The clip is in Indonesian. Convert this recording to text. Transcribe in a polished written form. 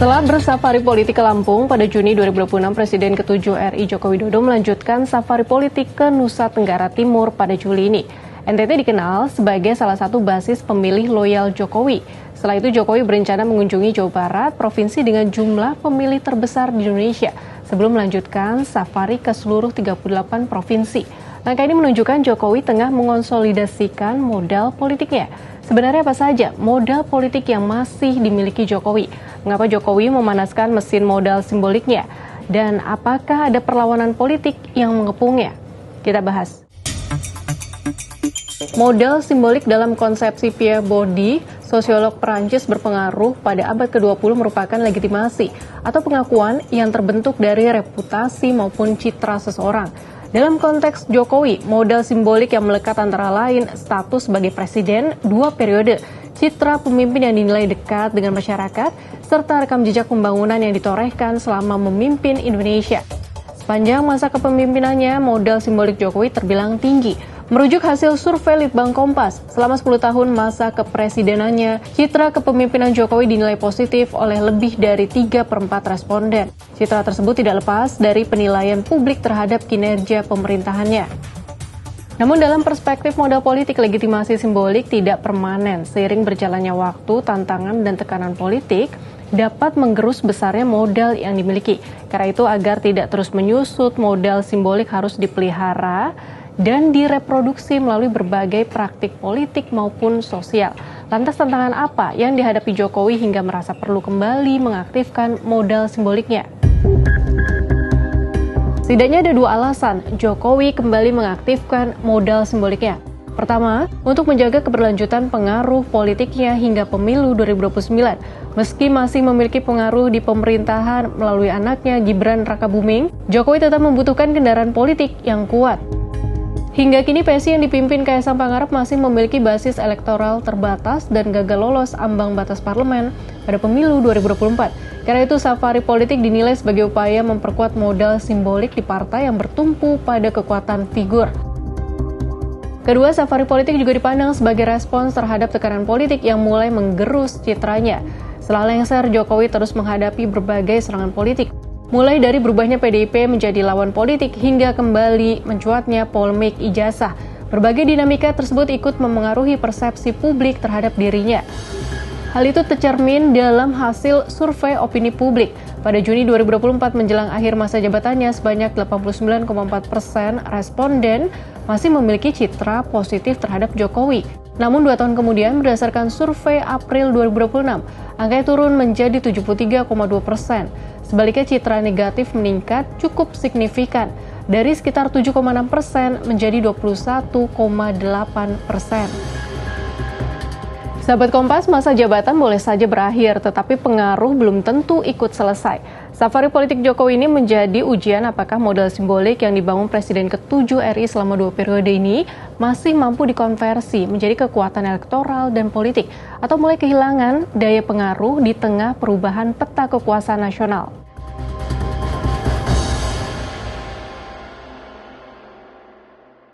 Setelah bersafari politik ke Lampung pada Juni 2026, Presiden ke-7 RI Joko Widodo melanjutkan safari politik ke Nusa Tenggara Timur pada Juli ini. NTT dikenal sebagai salah satu basis pemilih loyal Jokowi. Setelah itu Jokowi berencana mengunjungi Jawa Barat, provinsi dengan jumlah pemilih terbesar di Indonesia, sebelum melanjutkan safari ke seluruh 38 provinsi. Langkah ini menunjukkan Jokowi tengah mengonsolidasikan modal politiknya. Sebenarnya apa saja modal politik yang masih dimiliki Jokowi? Mengapa Jokowi memanaskan mesin modal simboliknya? Dan apakah ada perlawanan politik yang mengepungnya? Kita bahas. Modal simbolik dalam konsepsi Pierre Bourdieu, sosiolog Perancis berpengaruh pada abad ke-20 merupakan legitimasi atau pengakuan yang terbentuk dari reputasi maupun citra seseorang. Dalam konteks Jokowi, modal simbolik yang melekat antara lain status sebagai presiden 2 periode, citra pemimpin yang dinilai dekat dengan masyarakat, serta rekam jejak pembangunan yang ditorehkan selama memimpin Indonesia. Sepanjang masa kepemimpinannya, modal simbolik Jokowi terbilang tinggi. Merujuk hasil survei Litbang Kompas, selama 10 tahun masa kepresidenannya, citra kepemimpinan Jokowi dinilai positif oleh lebih dari 3/4 responden. Citra tersebut tidak lepas dari penilaian publik terhadap kinerja pemerintahannya. Namun dalam perspektif modal politik, legitimasi simbolik tidak permanen. Seiring berjalannya waktu, tantangan dan tekanan politik dapat menggerus besarnya modal yang dimiliki. Karena itu agar tidak terus menyusut, modal simbolik harus dipelihara dan direproduksi melalui berbagai praktik politik maupun sosial. Lantas tantangan apa yang dihadapi Jokowi hingga merasa perlu kembali mengaktifkan modal simboliknya? Setidaknya ada 2 alasan Jokowi kembali mengaktifkan modal simboliknya. Pertama, untuk menjaga keberlanjutan pengaruh politiknya hingga pemilu 2029. Meski masih memiliki pengaruh di pemerintahan melalui anaknya Gibran Rakabuming, Jokowi tetap membutuhkan kendaraan politik yang kuat. Hingga kini PSI yang dipimpin Kaisang Pangarep masih memiliki basis elektoral terbatas dan gagal lolos ambang batas parlemen pada pemilu 2024. Karena itu safari politik dinilai sebagai upaya memperkuat modal simbolik di partai yang bertumpu pada kekuatan figur. Kedua, safari politik juga dipandang sebagai respons terhadap tekanan politik yang mulai menggerus citranya. Setelah lengser, Jokowi terus menghadapi berbagai serangan politik. Mulai dari berubahnya PDIP menjadi lawan politik hingga kembali mencuatnya polemik ijazah. Berbagai dinamika tersebut ikut memengaruhi persepsi publik terhadap dirinya. Hal itu tercermin dalam hasil survei opini publik. Pada Juni 2024 menjelang akhir masa jabatannya, sebanyak 89,4% responden masih memiliki citra positif terhadap Jokowi. Namun 2 tahun kemudian berdasarkan survei April 2026, angkanya turun menjadi 73,2%. Sebaliknya citra negatif meningkat cukup signifikan, dari sekitar 7,6% menjadi 21,8%. Sahabat Kompas, masa jabatan boleh saja berakhir, tetapi pengaruh belum tentu ikut selesai. Safari politik Jokowi ini menjadi ujian apakah modal simbolik yang dibangun Presiden ke-7 RI selama 2 periode ini masih mampu dikonversi menjadi kekuatan elektoral dan politik, atau mulai kehilangan daya pengaruh di tengah perubahan peta kekuasaan nasional.